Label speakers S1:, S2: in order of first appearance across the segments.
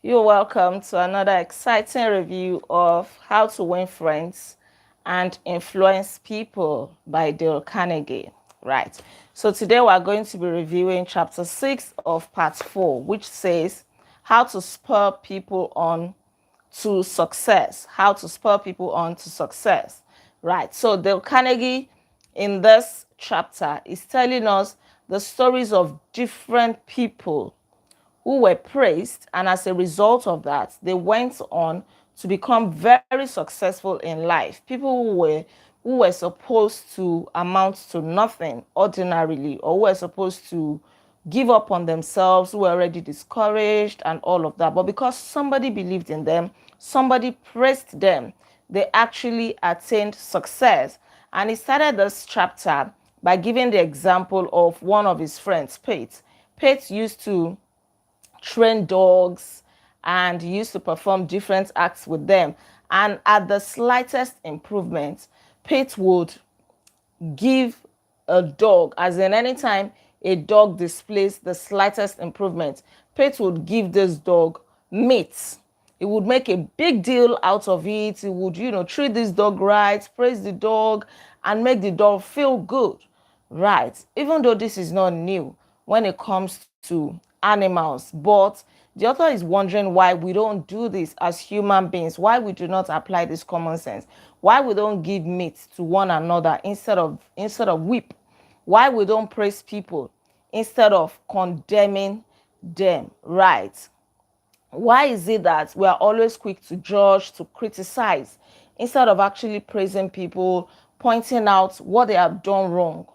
S1: You're welcome to another exciting review of How to Win Friends and Influence People by Dale Carnegie. Right. So today we're going to be reviewing chapter 6 of part 4, which says how to spur people on to success. How to spur people on to success. Right. So Dale Carnegie in this chapter is telling us the stories of different people who were praised, and as a result of that, they went on to become very successful in life. People who were supposed to amount to nothing ordinarily, or who were supposed to give up on themselves, who were already discouraged and all of that. But because somebody believed in them, somebody praised them, they actually attained success. And he started this chapter by giving the example of one of his friends, Pate. Pate used to train dogs and he used to perform different acts with them. And at the slightest improvement, Pete would give a dog, as in anytime a dog displays the slightest improvement, Pete would give this dog meat. He would make a big deal out of it. He would, treat this dog right, praise the dog, and make the dog feel good. Right. Even though this is not new when it comes to animals, but the author is wondering why we don't do this as human beings, why we do not apply this common sense, why we don't give meat to one another instead of whip, why we don't praise people instead of condemning them. Right. Why is it that we are always quick to judge, to criticize, instead of actually praising people, pointing out what they have done wrong,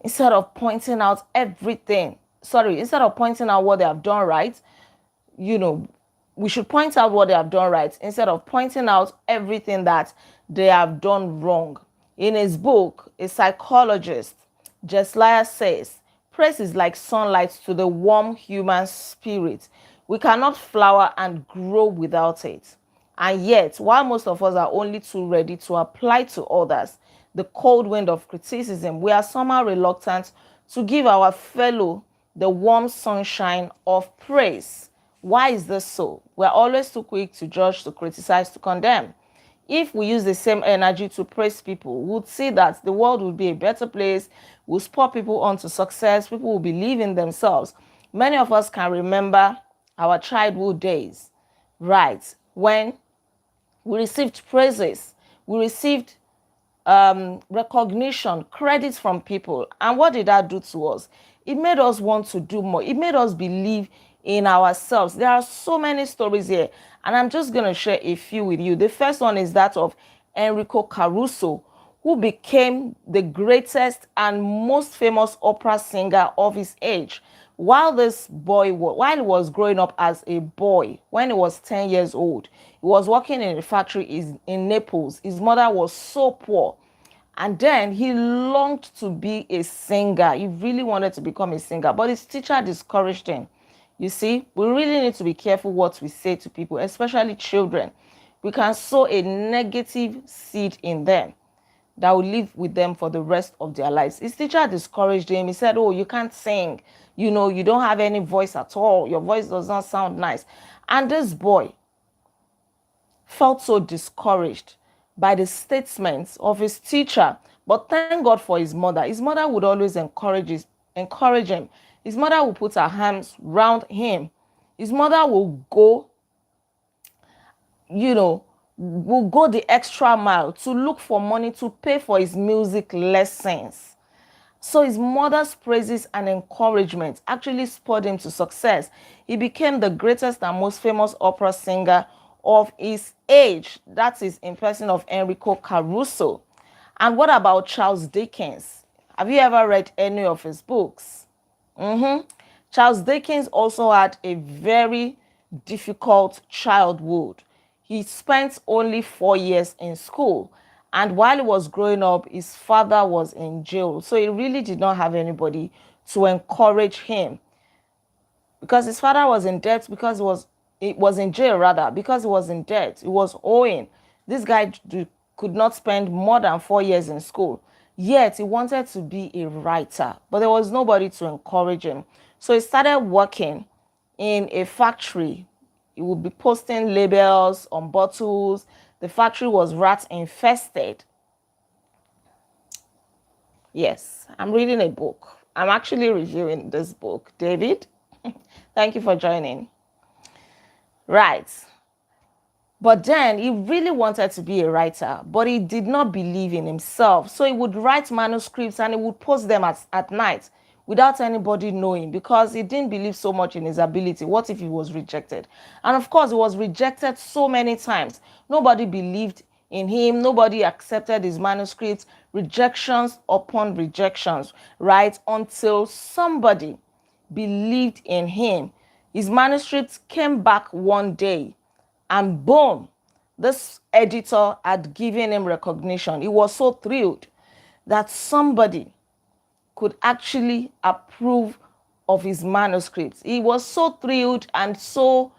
S1: instead of pointing out everything? Sorry, instead of pointing out what they have done right, you know, we should point out what they have done right instead of pointing out everything that they have done wrong. In his book, a psychologist, Jesliah, says, praise is like sunlight to the warm human spirit. We cannot flower and grow without it. And yet, while most of us are only too ready to apply to others the cold wind of criticism, we are somehow reluctant to give our fellow the warm sunshine of praise. Why is this so? We're always too quick to judge, to criticize, to condemn. If we use the same energy to praise people, we would see that the world would be a better place. We'll spur people on to success. People will believe in themselves. Many of us can remember our childhood days, right? When we received praises, we received recognition, credit from people. And what did that do to us? It made us want to do more. It made us believe in ourselves. There are so many stories here, and I'm just going to share a few with you. The first one is that of Enrico Caruso, who became the greatest and most famous opera singer of his age. While he was growing up as a boy, when he was 10 years old, he was working in a factory in Naples. His mother was so poor. And then he longed to be a singer. He really wanted to become a singer, but his teacher discouraged him. You see, we really need to be careful what we say to people, especially children. We can sow a negative seed in them that will live with them for the rest of their lives. His teacher discouraged him. He said, oh, you can't sing. You don't have any voice at all. Your voice does not sound nice. And this boy felt so discouraged by the statements of his teacher. But thank God for his mother. His mother would always encourage him. His mother would put her arms round him. His mother will go, will go the extra mile to look for money to pay for his music lessons. So his mother's praises and encouragement actually spurred him to success. He became the greatest and most famous opera singer of his age. That is in person of Enrico Caruso. And what about Charles Dickens? Have you ever read any of his books? Charles Dickens also had a very difficult childhood. He spent only 4 years in school. And while he was growing up, his father was in jail. So he really did not have anybody to encourage him. Because his father was in debt, because he was in jail rather, because he was in debt. He was owing. This guy could not spend more than 4 years in school. Yet he wanted to be a writer, but there was nobody to encourage him. So he started working in a factory. He would be posting labels on bottles. The factory was rat infested. Yes, I'm reading a book. I'm actually reviewing this book. David, thank you for joining. Right. But then he really wanted to be a writer, but he did not believe in himself. So he would write manuscripts and he would post them at night without anybody knowing, because he didn't believe so much in his ability. What if he was rejected? And of course, he was rejected so many times. Nobody believed in him. Nobody accepted his manuscripts. Rejections upon rejections, right? Until somebody believed in him. His manuscripts came back one day, and boom, this editor had given him recognition. He was so thrilled that somebody could actually approve of his manuscripts. He was so thrilled and so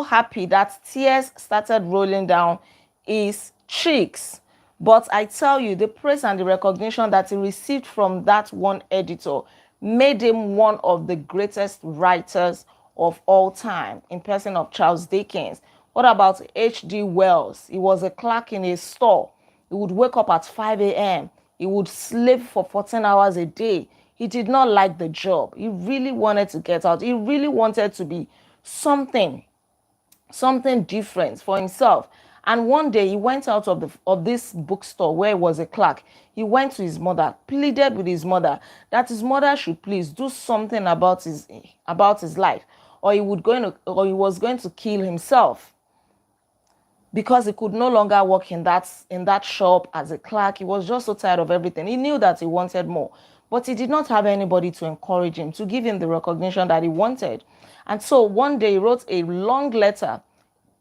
S1: happy that tears started rolling down his cheeks. But I tell you, the praise and the recognition that he received from that one editor made him one of the greatest writers of all time, in person of Charles Dickens. What about H.G. Wells? He was a clerk in a store. He would wake up at 5 a.m. He would slave for 14 hours a day. He did not like the job. He really wanted to get out. He really wanted to be something different for himself. And one day he went out of this bookstore where he was a clerk. He went to his mother, pleaded with his mother that his mother should please do something about his life, or he was going to kill himself, because he could no longer work in that shop as a clerk. He was just so tired of everything. He knew that he wanted more, but he did not have anybody to encourage him, to give him the recognition that he wanted. And so one day he wrote a long letter,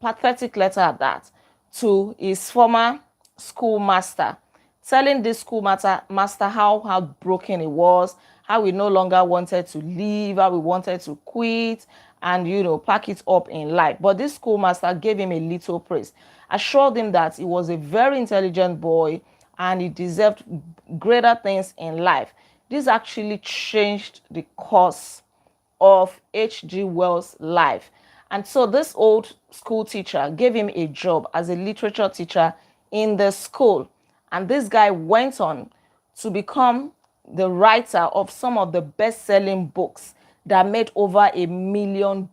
S1: pathetic letter at that, to his former schoolmaster, telling this schoolmaster how heartbroken he was, how he no longer wanted to leave, how he wanted to quit and, pack it up in life. But this schoolmaster gave him a little praise, assured him that he was a very intelligent boy and he deserved greater things in life. This actually changed the course of H.G. Wells' life. And so this old school teacher gave him a job as a literature teacher in the school. And this guy went on to become the writer of some of the best-selling books that made over $1 million.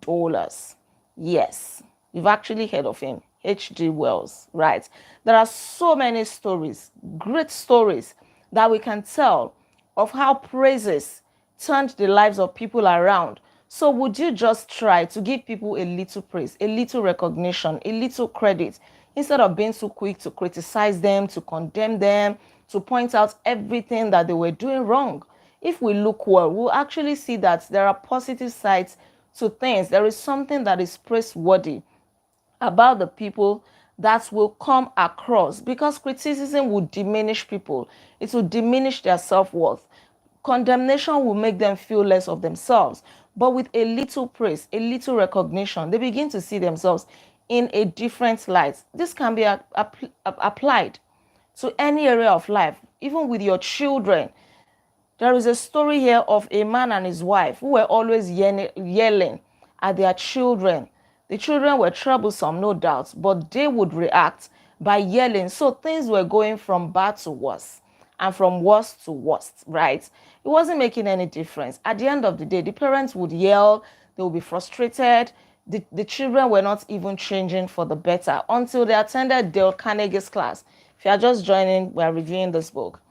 S1: Yes, you've actually heard of him, H.G. Wells, right? There are so many stories, great stories, that we can tell of how praises turned the lives of people around. So would you just try to give people a little praise, a little recognition, a little credit, instead of being too quick to criticize them, to condemn them, to point out everything that they were doing wrong? If we look well, we'll actually see that there are positive sides to things. There is something that is praiseworthy about the people that will come across, because criticism will diminish people. It will diminish their self-worth. Condemnation will make them feel less of themselves. But with a little praise, a little recognition, they begin to see themselves in a different light. This can be applied to any area of life, even with your children. There is a story here of a man and his wife who were always yelling at their children. The children were troublesome, no doubt, but they would react by yelling. So things were going from bad to worse and from worst to worst, right? It wasn't making any difference. At the end of the day, the parents would yell, they would be frustrated. The children were not even changing for the better until they attended Dale Carnegie's class. If you are just joining, we are reviewing this book.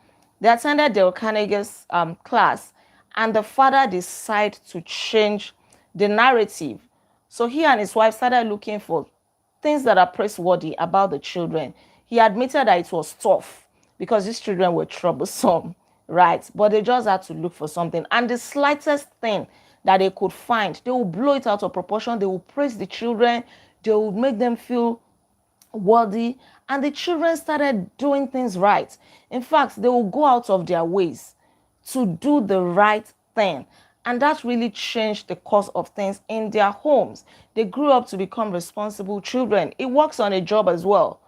S1: They attended Dale Carnegie's class, and the father decided to change the narrative. So he and his wife started looking for things that are praiseworthy about the children. He admitted that it was tough because these children were troublesome, right? But they just had to look for something. And the slightest thing that they could find, they will blow it out of proportion. They will praise the children. They will make them feel worthy. And the children started doing things right. In fact, they will go out of their ways to do the right thing. And that really changed the course of things in their homes. They grew up to become responsible children. It works on a job as well.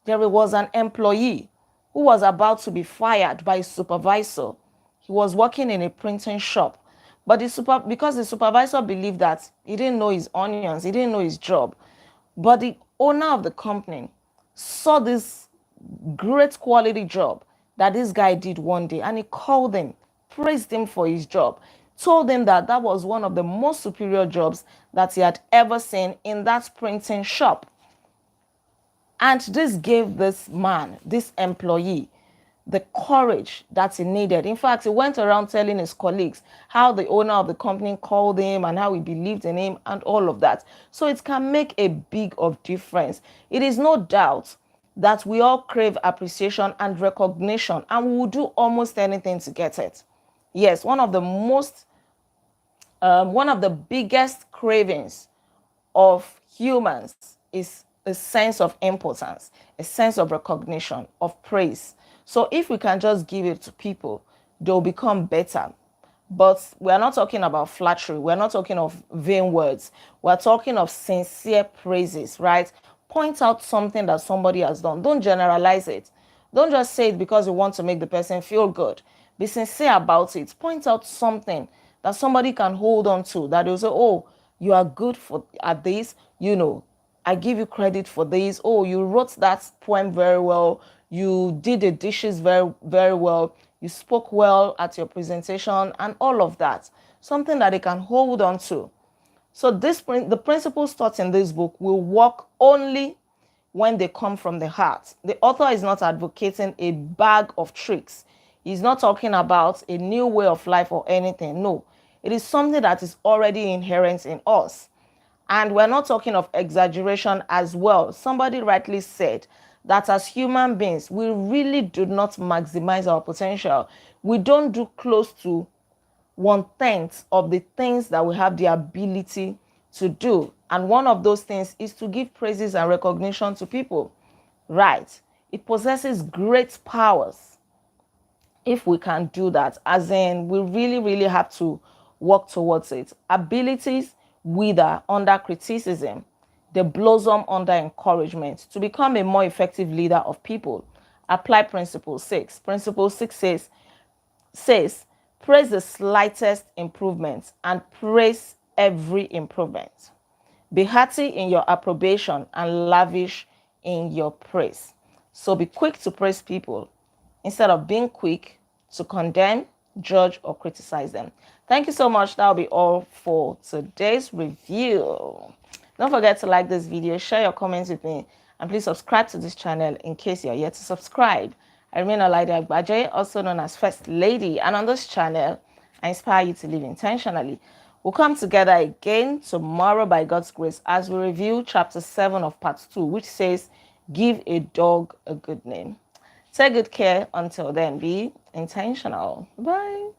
S1: There was an employee who was about to be fired by his supervisor. He was working in a printing shop. But because the supervisor believed that he didn't know his onions, he didn't know his job. But the owner of the company saw this great quality job that this guy did one day, and he called him, praised him for his job, told him that that was one of the most superior jobs that he had ever seen in that printing shop. And this gave this man, this employee, the courage that he needed. In fact, he went around telling his colleagues how the owner of the company called him and how he believed in him and all of that. So it can make a big of difference. It is no doubt that we all crave appreciation and recognition, and we will do almost anything to get it. Yes, one of the biggest cravings of humans is a sense of importance, a sense of recognition, of praise. So if we can just give it to people, they'll become better. But we're not talking about flattery. We're not talking of vain words. We're talking of sincere praises, right? Point out something that somebody has done. Don't generalize it. Don't just say it because you want to make the person feel good. Be sincere about it. Point out something that somebody can hold on to, that they'll say, oh, you are good at this, I give you credit for this. Oh, you wrote that poem very well. You did the dishes very, very well. You spoke well at your presentation and all of that. Something that they can hold on to. So the principles taught in this book will work only when they come from the heart. The author is not advocating a bag of tricks. He's not talking about a new way of life or anything. No, it is something that is already inherent in us. And we're not talking of exaggeration as well. Somebody rightly said that as human beings, we really do not maximize our potential. We don't do close to 1/10 of the things that we have the ability to do. And one of those things is to give praises and recognition to people. Right. It possesses great powers if we can do that. As in, we really, really have to work towards it. Abilities wither under criticism. They blossom under encouragement. To become a more effective leader of people, apply Principle 6. Principle 6 says, praise the slightest improvement and praise every improvement. Be hearty in your approbation and lavish in your praise. So be quick to praise people instead of being quick to condemn, judge, or criticize them. Thank you so much. That'll be all for today's review. Don't forget to like this video, share your comments with me, and please subscribe to this channel in case you're yet to subscribe. I remain Olaide Agbaje, also known as First Lady, and on this channel, I inspire you to live intentionally. We'll come together again tomorrow by God's grace as we review chapter 7 of part 2, which says, give a dog a good name. Take good care until then. Be intentional. Bye.